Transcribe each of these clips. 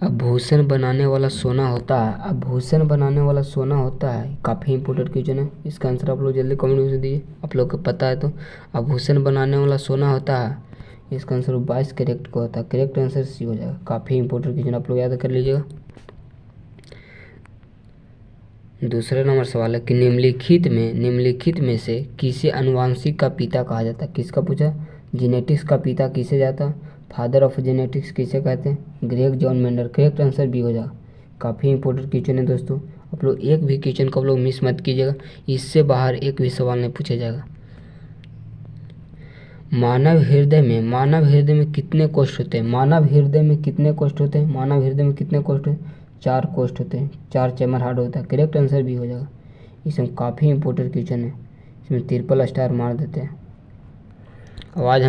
आभूषण बनाने वाला सोना होता है, आभूषण बनाने वाला सोना होता है, काफ़ी इंपॉर्टेंट क्वेश्चन है। इसका आंसर आप लोग जल्दी कमेंट में दीजिए, आप लोग को पता है तो। आभूषण बनाने वाला सोना होता है, इसका आंसर 22 करेक्ट को होता है। करेक्ट आंसर सी हो जाएगा। काफ़ी इंपॉर्टेंट क्वेश्चन आप लोग याद कर लीजिएगा। दूसरा नंबर सवाल है कि निम्नलिखित में से किसे आनुवांशिक का पिता कहा जाता है। किसका पूछा? जेनेटिक्स का पिता किसे जाता? फादर ऑफ जेनेटिक्स किसे कहते हैं? Greg John Mendel. Correct answer B हो जाएगा। काफ़ी इंपॉर्टेंट क्वेश्चन है दोस्तों, आप लोग एक भी क्वेश्चन को आप लोग मिस मत कीजिएगा, इससे बाहर एक भी सवाल नहीं पूछा जाएगा। मानव हृदय में कितने कोष्ठ होते हैं? मानव हृदय में कितने कोष्ठ होते हैं? मानव हृदय में कितने कोष्ठ हैं? 4 कोष्ठ होते हैं, 4 चैम्बर हार्ट होता है। करेक्ट आंसर भी हो जाएगा। इसमें काफ़ी इंपॉर्टेंट क्वेश्चन है, इसमें ट्रिपल स्टार मार देते हैं। और आज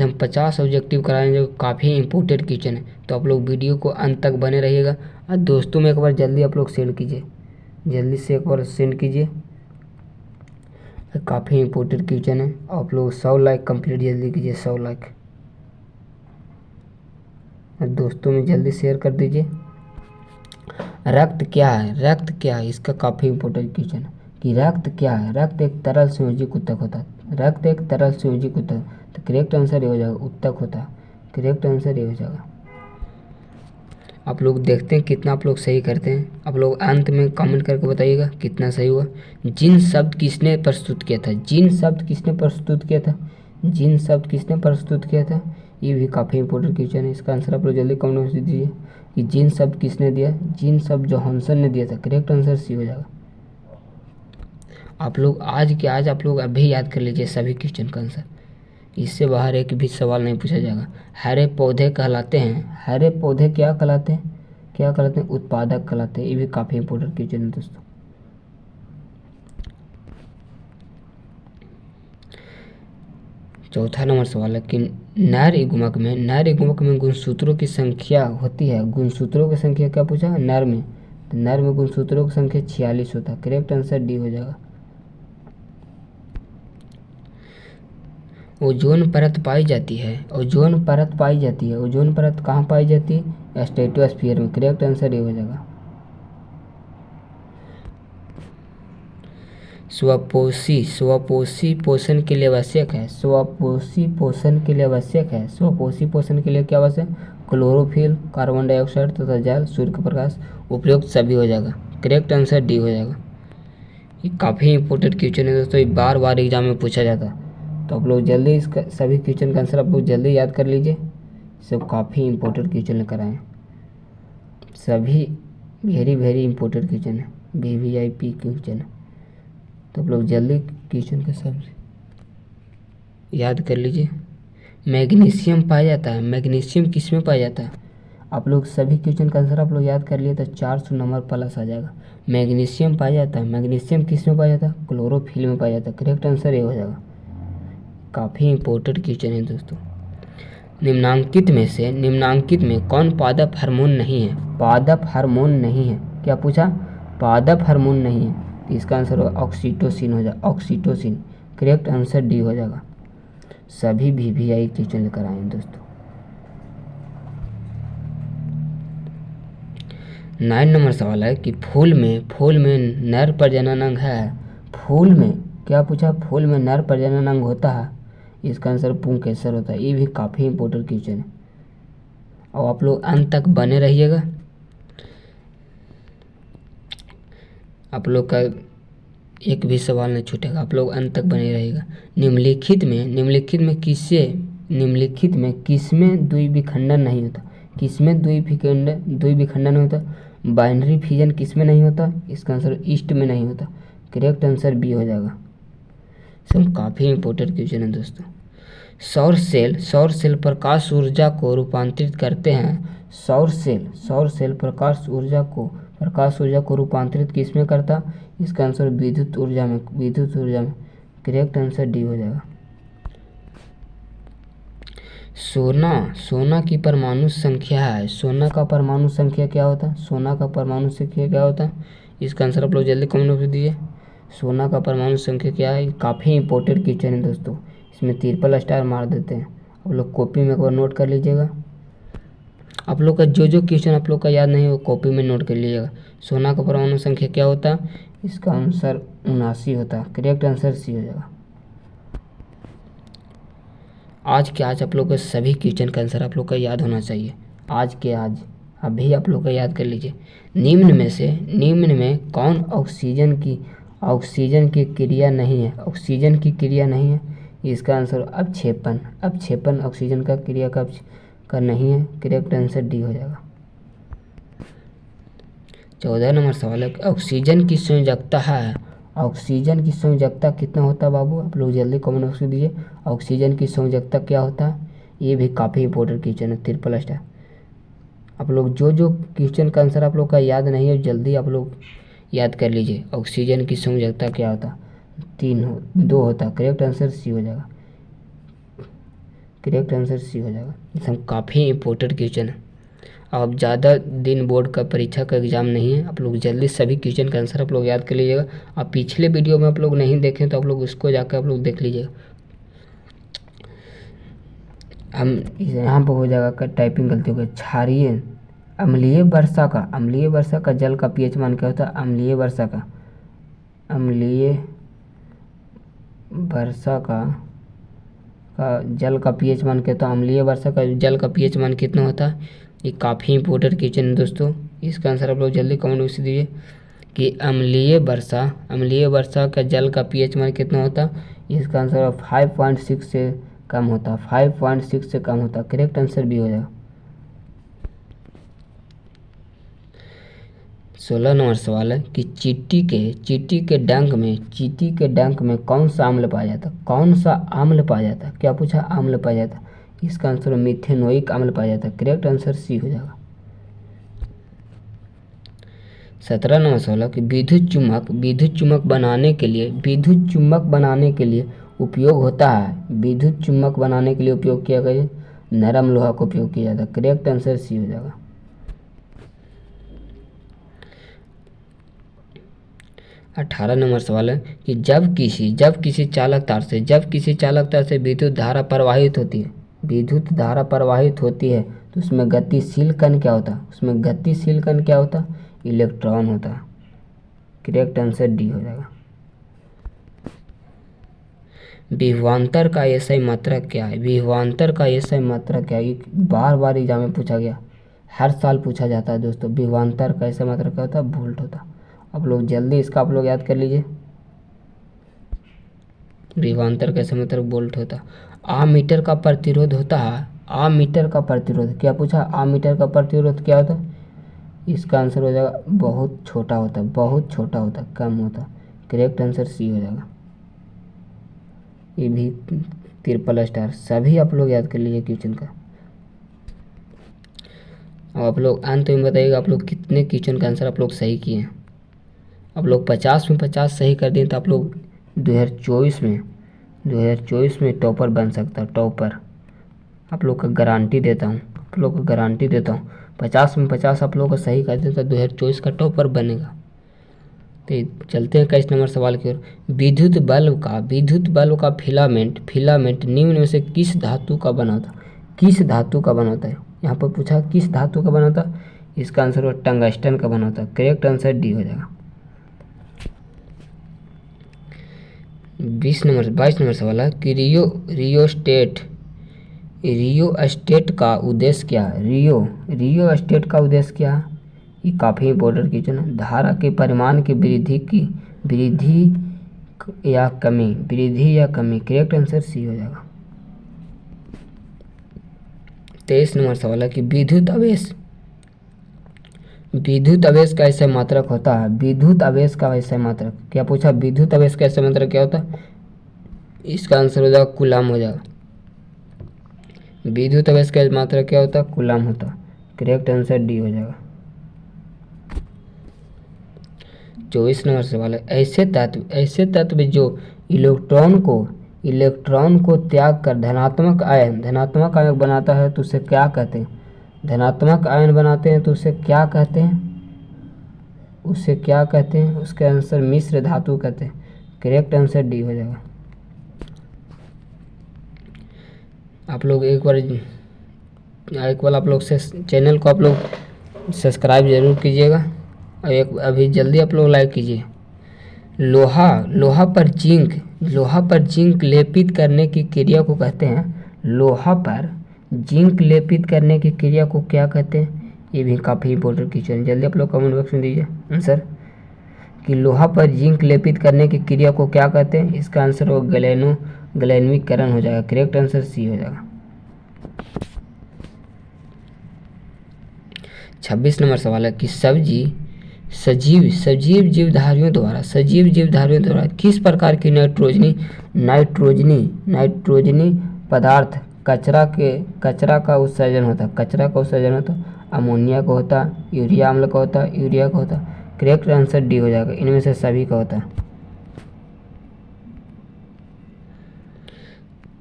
हम 50 ऑब्जेक्टिव कराएंगे जो काफ़ी इंपॉर्टेंट क्वेश्चन है, तो आप लोग वीडियो को अंत तक बने रहिएगा। और दोस्तों में एक बार जल्दी आप लोग सेंड कीजिए, जल्दी से एक बार सेंड कीजिए, काफ़ी इंपॉर्टेंट क्वेश्चन है। आप लोग 100 लाइक कंप्लीट जल्दी कीजिए, 100 लाइक। दोस्तों में जल्दी शेयर कर दीजिए। रक्त क्या है? रक्त क्या है? इसका काफ़ी इंपॉर्टेंट क्वेश्चन है कि रक्त क्या है? रक्त एक तरल संयोजित ऊतक होता है। रक्त एक तरल संयोजित ऊतक, तो करेक्ट आंसर ये हो जाएगा, ऊतक होता है। करेक्ट आंसर ये हो जाएगा। आप लोग देखते हैं कितना आप लोग सही करते हैं। आप लोग अंत में कमेंट करके बताइएगा कितना सही हुआ। जिन शब्द किसने प्रस्तुत किया था? जिन शब्द किसने प्रस्तुत किया था? जिन शब्द किसने प्रस्तुत किया था? ये भी काफ़ी इंपॉर्टेंट क्वेश्चन है। इसका आंसर आप लोग जल्दी कमेंट में दीजिए कि जिन शब्द किसने दिया? जिन शब्द जोहानसन ने दिया था। करेक्ट आंसर सी हो जाएगा। आप लोग आज आप लोग अभी याद कर लीजिए सभी क्वेश्चन का आंसर, इससे बाहर एक भी सवाल नहीं पूछा जाएगा। हरे पौधे कहलाते हैं, हरे पौधे क्या कहलाते हैं? क्या कहलाते हैं? उत्पादक कहलाते हैं। ये भी काफ़ी इंपॉर्टेंट क्वेश्चन है दोस्तों। चौथा नंबर सवाल है कि नर युग्मक में गुणसूत्रों की संख्या होती है। गुणसूत्रों की संख्या क्या पूछा? नर में, तो नर में गुणसूत्रों की संख्या 46 होता है। करेक्ट आंसर डी हो जाएगा। ओजोन परत पाई जाती है, ओजोन परत पाई जाती है। ओजोन परत कहाँ पाई जाती है? स्ट्रेटोस्फीयर में। करेक्ट आंसर ये हो जाएगा। स्वपोषी पोषण के लिए आवश्यक है। स्वपोषी पोषण के लिए आवश्यक है। स्वपोषी पोषण के लिए क्या आवश्यक? क्लोरोफिल, कार्बन डाइऑक्साइड तथा जल, सूर्य का प्रकाश, उपयुक्त सभी हो जाएगा। करेक्ट आंसर डी हो जाएगा। ये काफ़ी इंपॉर्टेंट क्वेश्चन है दोस्तों, ये बार बार एग्जाम में पूछा जाता है, तो आप लोग जल्दी इसका सभी क्वेश्चन का आंसर आप लोग जल्दी याद कर लीजिए। सब काफ़ी इंपॉर्टेंट क्वेश्चन लेकर आए हैं, सभी वेरी इंपॉर्टेंट क्वेश्चन है, VVIP क्वेश्चन है, तो आप लोग जल्दी क्वेश्चन का सब याद कर लीजिए। मैग्नीशियम पाया जाता है, मैग्नीशियम किस में पाया जाता है? आप लोग सभी क्वेश्चन का आंसर आप लोग याद कर लिए तो 400 नंबर प्लस आ जाएगा। मैग्नीशियम पाया जाता है, मैग्नीशियम किस में पाया जाता है? क्लोरोफिल में पाया जाता है। करेक्ट आंसर ये हो जाएगा। काफ़ी इंपॉर्टेंट क्वेश्चन है दोस्तों। निम्नांकित में कौन पादप हार्मोन नहीं है? पादप हार्मोन नहीं है, क्या पूछा? पादप हार्मोन नहीं है, तो इसका आंसर होगा ऑक्सीटोसिन हो जाएगा। ऑक्सीटोसिन। करेक्ट आंसर डी हो जाएगा। सभी VVI क्वेश्चन लेकर आए हैं दोस्तों। 9 नंबर सवाल है कि फूल में नर प्रजनन अंग है। फूल में क्या पूछा? फूल में नर प्रजनन अंग होता है, इसका आंसर पुंकेसर होता है। ये भी काफ़ी इंपॉर्टेंट क्वेश्चन है, और आप लोग अंत तक बने रहिएगा। आप लोग का एक भी सवाल नहीं छूटेगा, आप लोग अंत तक बने रहिएगा। निम्नलिखित में किसमें द्विविखंडन नहीं होता? किसमें द्विविखंडन होता? बाइनरी फिजन किसमें नहीं होता? इसका आंसर ईस्ट में नहीं होता। करेक्ट आंसर बी हो जाएगा। सब काफ़ी इंपॉर्टेंट क्वेश्चन है दोस्तों। सौर सेल प्रकाश ऊर्जा को रूपांतरित करते हैं। सौर सेल प्रकाश ऊर्जा को रूपांतरित किस में करता? इसका आंसर विद्युत ऊर्जा में। करेक्ट आंसर डी हो जाएगा। सोना की परमाणु संख्या है। सोना का परमाणु संख्या क्या होता है? सोना का परमाणु संख्या क्या होता है? इसका आंसर आप लोग जल्दी कमेंट में दीजिए। सोना का परमाणु संख्या क्या है? काफ़ी इंपॉर्टेंट क्वेश्चन है दोस्तों, इसमें ट्रिपल स्टार मार देते हैं। आप लोग कॉपी में एक बार नोट कर लीजिएगा। आप लोग का जो क्वेश्चन आप लोग का याद नहीं है वो कॉपी में नोट कर लीजिएगा। सोना का परमाणु संख्या क्या होता? इसका आंसर 79 होता। करेक्ट आंसर सी हो जाएगा। आज के आज आप लोग के सभी क्वेश्चन का आंसर आप लोग का याद होना चाहिए। आज के आज अभी आप लोग का याद कर लीजिए। निम्न में कौन ऑक्सीजन की क्रिया नहीं है? ऑक्सीजन की क्रिया नहीं है, इसका आंसर अपक्षेपण ऑक्सीजन का क्रिया का नहीं है। करेक्ट आंसर डी हो जाएगा। 14 नंबर सवाल है, ऑक्सीजन की संयोजकता है। ऑक्सीजन की संयोजकता कितना होता है बाबू? आप लोग जल्दी कमेंट बॉक्स में दीजिए। ऑक्सीजन की संयोजकता क्या होता है? ये भी काफ़ी इंपॉर्टेंट क्वेश्चन है, 3+। आप लोग जो क्वेश्चन का आंसर आप लोग का याद नहीं है जल्दी आप लोग याद कर लीजिए। ऑक्सीजन की संयोजकता क्या होता? 2 होता। करेक्ट आंसर सी हो जाएगा। करेक्ट आंसर सी हो जाएगा। सब काफ़ी इंपॉर्टेंट क्वेश्चन है। अब ज़्यादा दिन बोर्ड का परीक्षा का एग्ज़ाम नहीं है, आप लोग जल्दी सभी क्वेश्चन का आंसर आप लोग याद कर लीजिएगा। अब पिछले वीडियो में आप लोग नहीं देखें तो आप लोग उसको जाकर आप लोग देख लीजिएगा। हम यहाँ पर हो जाएगा टाइपिंग गलती हो गई। क्षारीय अम्लीय वर्षा का जल का पीएच मान क्या होता है? अम्लीय वर्षा का जल का पीएच मान क्या होता है? अम्लीय वर्षा का जल का पीएच मान कितना होता है? ये काफ़ी इंपॉर्टेंट क्वेश्चन है दोस्तों। इसका आंसर आप लोग जल्दी कमेंट बॉक्स में दीजिए कि अम्लीय वर्षा का जल का पीएच मान कितना होता है? इसका आंसर 5.6 से कम होता। 5.6 से कम होता। करेक्ट आंसर भी हो जाएगा। 16 नंबर सवाल है कि चींटी के डंक में कौन सा अम्ल पाया जाता? क्या पूछा? अम्ल पाया जाता। इसका आंसर मिथेनोइक अम्ल पाया जाता है। करेक्ट आंसर सी हो जाएगा। 17 नंबर सवाल है कि विद्युत चुम्बक बनाने के लिए उपयोग होता है। विद्युत चुम्बक बनाने के लिए उपयोग किया गया नरम लोहा का उपयोग किया जाता है। करेक्ट आंसर सी हो जाएगा। 18 नंबर सवाल है कि जब किसी चालक तार से विद्युत धारा प्रवाहित होती है तो उसमें गतिशील कण क्या होता? इलेक्ट्रॉन होता। करेक्ट आंसर डी हो जाएगा। विभवांतर का एसआई मात्रक क्या है? ये बार एग्जाम में पूछा गया, हर साल पूछा जाता है दोस्तों। विभवांतर का एसआई मात्रक क्या होता है? वोल्ट होता। आप लोग जल्दी इसका आप लोग याद कर लीजिए। विभवांतर का एसआई मात्रक वोल्ट होता। आमीटर का प्रतिरोध होता है। क्या पूछा? आमीटर का प्रतिरोध क्या होता है? इसका आंसर हो जाएगा बहुत छोटा होता, कम होता। करेक्ट आंसर सी हो जाएगा। ये भी 3+। सभी आप लोग याद कर लीजिए क्वेश्चन का। अब आप लोग अंत में बताइएगा आप लोग कितने क्वेश्चन का आंसर आप लोग सही किए हैं। आप लोग 50 में 50 सही कर दें तो आप लोग 2024 में टॉपर बन सकता है। टॉपर आप लोग का गारंटी देता हूँ। 50 में 50 आप लोग को सही कर दें तो 2024 का टॉपर बनेगा। तो चलते हैं 21 नंबर सवाल की ओर। विद्युत बल्ब का फिलामेंट निम्न में से किस धातु का बना होता है? यहाँ पर पूछा किस धातु का बना होता है? इसका आंसर हो टंगस्टन का बना होता है। करेक्ट आंसर डी हो जाएगा। 22 नंबर सवाल है कि रियो स्टेट का उद्देश्य क्या है? रियो स्टेट का उद्देश्य क्या है? ये काफ़ी इंपॉर्टेंट क्वेश्चन है। धारा के परिमाण की वृद्धि या कमी। करेक्ट आंसर सी हो जाएगा। 23 नंबर सवाल है कि विद्युत आवेश का ऐसा मात्रक होता है। क्या पूछा? विद्युत आवेश का ऐसा मात्रक क्या होता है? इसका आंसर हो जाएगा कूलाम हो जाएगा। विद्युत आवेश का मात्रक क्या होता है? कूलाम होता। करेक्ट आंसर डी हो जाएगा। 24 नंबर सवाल है ऐसे तत्व जो इलेक्ट्रॉन को त्याग कर धनात्मक आयन बनाता है तो उसे क्या कहते हैं? धनात्मक आयन बनाते हैं तो उसे क्या कहते हैं? उसका आंसर मिश्र धातु कहते हैं। करेक्ट आंसर डी हो जाएगा। आप लोग एक बार एक बार आप लोग से चैनल को आप लोग सब्सक्राइब जरूर कीजिएगा और एक अभी जल्दी आप लोग लाइक कीजिए। लोहा पर जिंक लेपित करने की क्रिया को कहते हैं, लोहा पर जिंक लेपित करने की क्रिया को क्या कहते हैं? ये भी काफ़ी इंपॉर्टेंट क्वेश्चन है, जल्दी आप लोग कमेंट बॉक्स में दीजिए आंसर कि लोहा पर जिंक लेपित करने की क्रिया को क्या कहते हैं। इसका आंसर हो गैल्वेनिकीकरण हो जाएगा। करेक्ट आंसर सी हो जाएगा। 26 नंबर सवाल है कि सजीव जीवधारियों द्वारा किस प्रकार की नाइट्रोजनी पदार्थ कचरा का उत्सर्जन होता? अमोनिया का होता, यूरिया अम्ल का होता, यूरिया का होता। करेक्ट आंसर डी हो जाएगा, इनमें से सभी का होता है।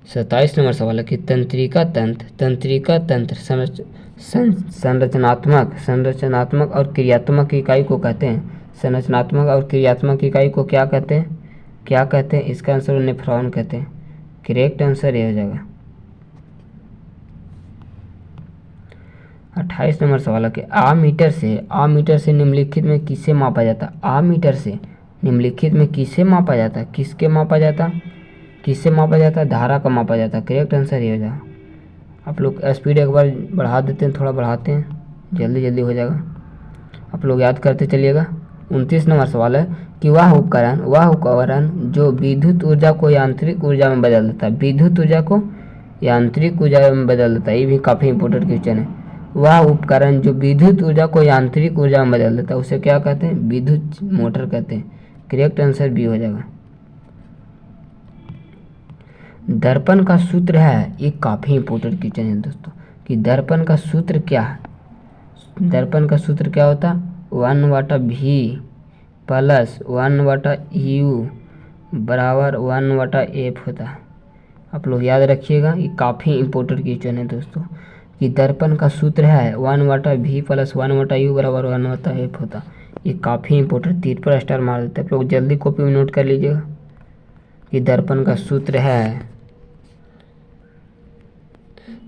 27 नंबर सवाल है कि तंत्रिका तंत्र संरचनात्मक और क्रियात्मक इकाई को कहते हैं। संरचनात्मक और क्रियात्मक इकाई को क्या कहते हैं? इसका आंसर नेफ्रॉन कहते हैं। करेक्ट आंसर ये हो जाएगा। 28 नंबर सवाल है कि आमीटर से निम्नलिखित में किसे मापा जाता? आमीटर से निम्नलिखित में किसे मापा जाता? किससे मापा जाता? धारा का मापा जाता। करेक्ट आंसर ये हो जाएगा। आप लोग स्पीड एक बार बढ़ा देते हैं, थोड़ा बढ़ाते हैं, जल्दी हो जाएगा। आप लोग याद करते चलिएगा। 29 नंबर सवाल है कि वह उपकरण जो विद्युत ऊर्जा को यांत्रिक ऊर्जा में बदल देता है। ये भी काफ़ी इंपॉर्टेंट क्वेश्चन है। वह उपकरण जो विद्युत ऊर्जा को यांत्रिक ऊर्जा में बदल देता है उसे क्या कहते हैं? विद्युत मोटर कहते हैं। करेक्ट आंसर बी हो जाएगा। दर्पण का सूत्र है, ये काफ़ी इंपॉर्टेंट क्वेश्चन है दोस्तों, कि दर्पण का सूत्र क्या है? दर्पण का सूत्र क्या होता? 1/v प्लस 1/u बराबर 1/f होता है। आप लोग याद रखिएगा, ये काफ़ी इंपॉर्टेंट क्वेश्चन है दोस्तों, कि दर्पण का सूत्र है 1/v प्लस 1/u बराबर 1/f होता। ये काफ़ी इंपॉर्टेंट, 3 पर स्टार मार देते हैं। आप लोग जल्दी कॉपी में नोट कर लीजिएगा कि दर्पण का सूत्र है।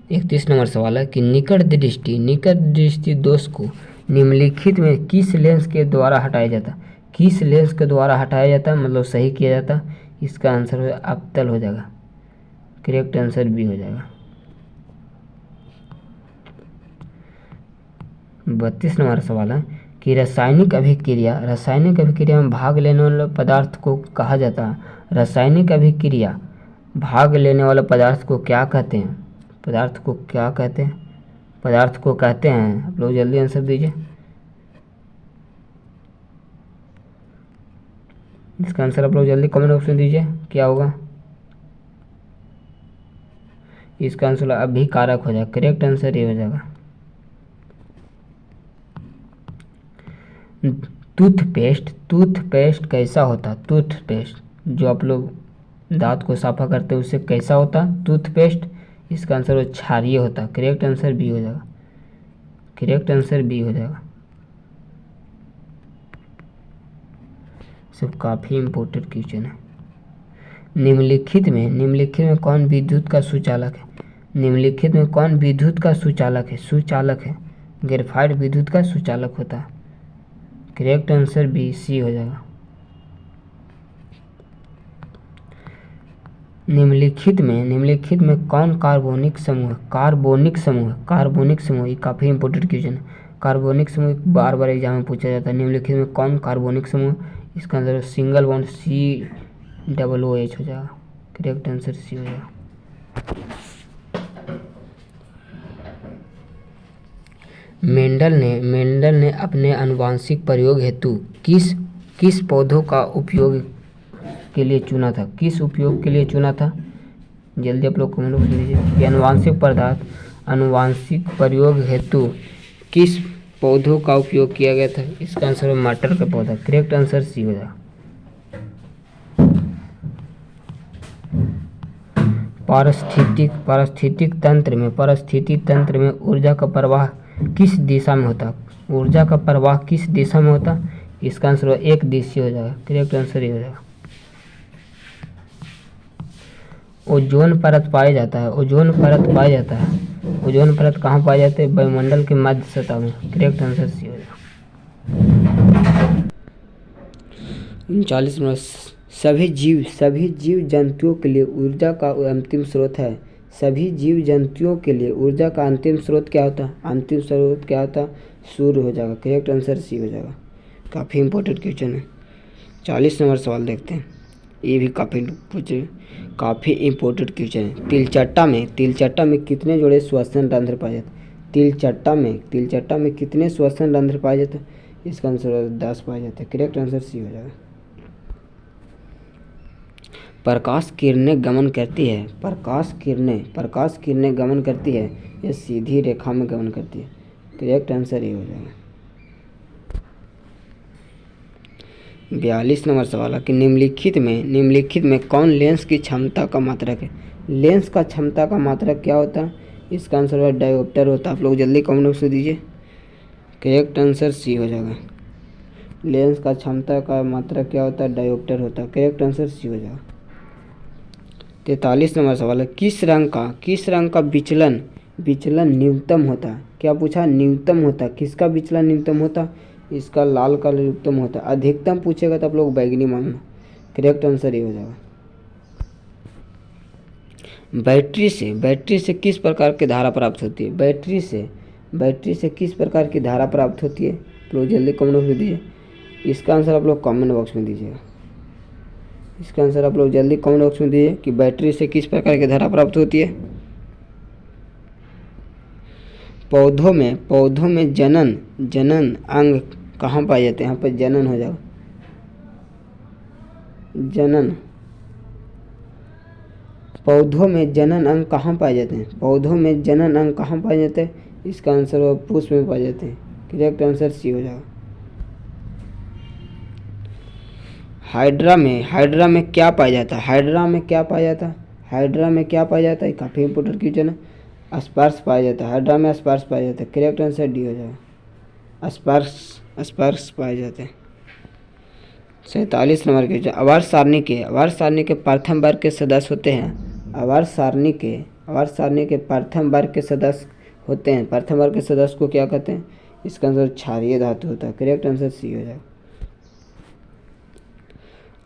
31 नंबर सवाल है कि निकट दृष्टि दोष को निम्नलिखित में किस लेंस के द्वारा हटाया जाता? मतलब सही किया जाता। इसका आंसर अवतल हो जाएगा। करेक्ट आंसर बी हो जाएगा। 32 नंबर सवाल है कि रासायनिक अभिक्रिया में भाग लेने वाले पदार्थ को कहा जाता है। रासायनिक अभिक्रिया भाग लेने वाले पदार्थ को क्या कहते हैं? पदार्थ को कहते हैं। आप लोग जल्दी आंसर दीजिए। इसका आंसर आप लोग जल्दी कमेंट बॉक्स में दीजिए, क्या होगा? इसका आंसर अभिकारक हो जाएगा। करेक्ट आंसर ये हो जाएगा। टूथपेस्ट कैसा होता? टूथपेस्ट जो आप लोग दांत को साफा करते हैं उससे कैसा होता टूथपेस्ट? इसका आंसर क्षारीय होता। करेक्ट आंसर बी हो जाएगा। सब काफ़ी इंपॉर्टेंट क्वेश्चन है। निम्नलिखित में कौन विद्युत का सुचालक है? सुचालक है ग्रेफाइट विद्युत का सुचालक होता है। करेक्ट आंसर बी सी हो जाएगा। निम्नलिखित में कौन कार्बोनिक समूह ये काफ़ी इंपॉर्टेंट क्वेश्चन है। कार्बोनिक समूह बार एग्जाम में पूछा जाता है। निम्नलिखित में कौन कार्बोनिक समूह? इसका आंसर सिंगल बॉन्ड COOH हो जाएगा। करेक्ट आंसर सी हो जाएगा। मेंडल ने अपने आनुवांशिक प्रयोग हेतु किस पौधों का उपयोग के लिए चुना था? जल्दी आप लोग कमेंट में लीजिए कि आनुवांशिक प्रयोग हेतु किस पौधों का उपयोग किया गया था? इसका आंसर है मटर का पौधा। करेक्ट आंसर सी हो जाएगा। पारिस्थितिक तंत्र में ऊर्जा का प्रवाह किस दिशा में होता? इसका आंसर एक दिशीय हो जाएगा। करेक्ट आंसर ये हो जाएगा। ओजोन परत पाया जाता है ओजोन परत कहाँ पाए जाते हैं? वायुमंडल के मध्य सतह में। करेक्ट आंसर सी हो जाएगा। 39 नंबर, सभी जीव जंतुओं के लिए ऊर्जा का अंतिम स्रोत है। सभी जीव जंतुओं के लिए ऊर्जा का अंतिम स्रोत क्या होता है? अंतिम स्रोत क्या होता है? सूर्य हो जाएगा। करेक्ट आंसर सी हो जाएगा। काफ़ी इंपॉर्टेंट क्वेश्चन है। 40 नंबर सवाल देखते हैं, ये भी काफ़ी इंपॉर्टेंट क्वेश्चन है। तिलचट्टा में कितने जोड़े श्वसन रंध्र पाए जाते हैं? तिलचट्टा में कितने श्वसन रंध्र पाए जाते हैं? इसका आंसर 10 पाए जाते हैं। करेक्ट आंसर सी हो जाएगा। प्रकाश किरणें गमन करती है। प्रकाश किरणें गमन करती है, यह सीधी रेखा में गमन करती है। करेक्ट आंसर ये हो जाएगा। 42 नंबर सवाल है कि निम्नलिखित में कौन लेंस की क्षमता का मात्रक है? लेंस का क्षमता का मात्रक क्या होता है? इसका आंसर डायोप्टर होता है। आप लोग जल्दी कमेंट बॉक्स में दीजिए। करेक्ट आंसर सी हो जाएगा। लेंस का क्षमता का मात्रक क्या होता है? डायोप्टर होता है। करेक्ट आंसर सी हो जाएगा। 43 नंबर सवाल है, किस रंग का विचलन न्यूनतम होता है? क्या पूछा? न्यूनतम होता है। किसका विचलन न्यूनतम होता है? इसका लाल का न्यूनतम होता है। अधिकतम पूछेगा तो आप लोग बैगनी मानना। करेक्ट आंसर ये हो जाएगा। बैटरी से किस प्रकार की धारा प्राप्त होती है? बैटरी से किस प्रकार की धारा प्राप्त होती है? आप लोग जल्दी कमेंट बॉक्स में दीजिए। इसका आंसर आप लोग कमेंट बॉक्स में दीजिएगा। इसका आंसर आप लोग जल्दी कमेंट बॉक्स में दीजिए कि बैटरी से किस प्रकार की धारा प्राप्त होती है। पौधों में जनन अंग कहाँ पाए जाते हैं? यहाँ पर जनन हो जाएगा। पौधों में जनन अंग कहाँ पाए जाते हैं? इसका आंसर पुष्प में पाए जाते हैं। करेक्ट आंसर सी हो जाएगा। हाइड्रा में क्या पाया जाता है? हाइड्रा में क्या पाया जाता है? काफ़ी इंपॉर्टेंट क्वेश्चन है। स्पर्श पाया जाता है। हाइड्रा में स्पर्श पाया जाता है। करेक्ट आंसर डी हो जाएगा। स्पर्श पाए जाते हैं। 47 नंबर क्वेश्चन, आवर्त सारणी के प्रथम वर्ग के सदस्य होते हैं। आवर्त सारणी के प्रथम वर्ग के सदस्य होते हैं। प्रथम वर्ग के सदस्य को क्या कहते हैं? इसका आंसर क्षारीय धातु होता है। करेक्ट आंसर सी हो जाएगा।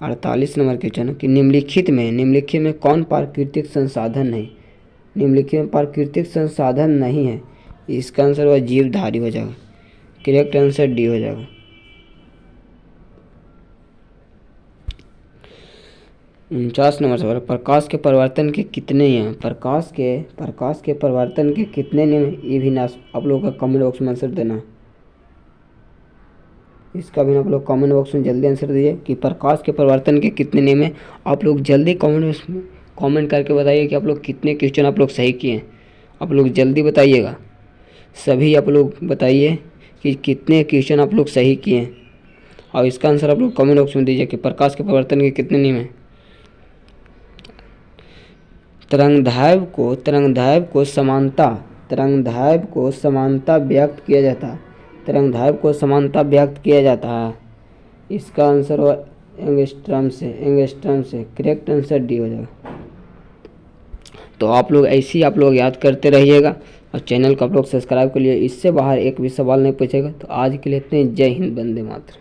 48 नंबर क्वेश्चन कि निम्नलिखित में कौन प्राकृतिक संसाधन है? निम्नलिखित में प्राकृतिक संसाधन नहीं है। इसका आंसर वह जीवधारी हो जाएगा। करेक्ट आंसर डी हो जाएगा। 49 नंबर सवाल, प्रकाश के परिवर्तन के कितने नियम? प्रकाश के परिवर्तन के कितने नियम? ये भी ना आप लोगों का कमेंट बॉक्स में आंसर देना। इसका भी आप लोग कमेंट बॉक्स में जल्दी आंसर दीजिए कि प्रकाश के परिवर्तन के कितने नियम हैं। आप लोग जल्दी कमेंट करके बताइए कि आप लोग कितने क्वेश्चन आप लोग सही किए हैं। आप लोग जल्दी बताइएगा। सभी आप लोग बताइए कि कितने क्वेश्चन आप लोग सही किए हैं और इसका आंसर आप लोग कमेंट बॉक्स में दीजिए कि प्रकाश के परिवर्तन के कितने नियम हैं। तरंगदैर्घ्य को समानता व्यक्त किया जाता है। इसका आंसर एंगस्ट्रॉम से। करेक्ट आंसर डी हो जाएगा। तो आप लोग ऐसे ही आप लोग याद करते रहिएगा और चैनल को आप लोग सब्सक्राइब कर लिए। इससे बाहर एक भी सवाल नहीं पूछेगा। तो आज के लिए इतने। जय हिंद, वंदे मातरम।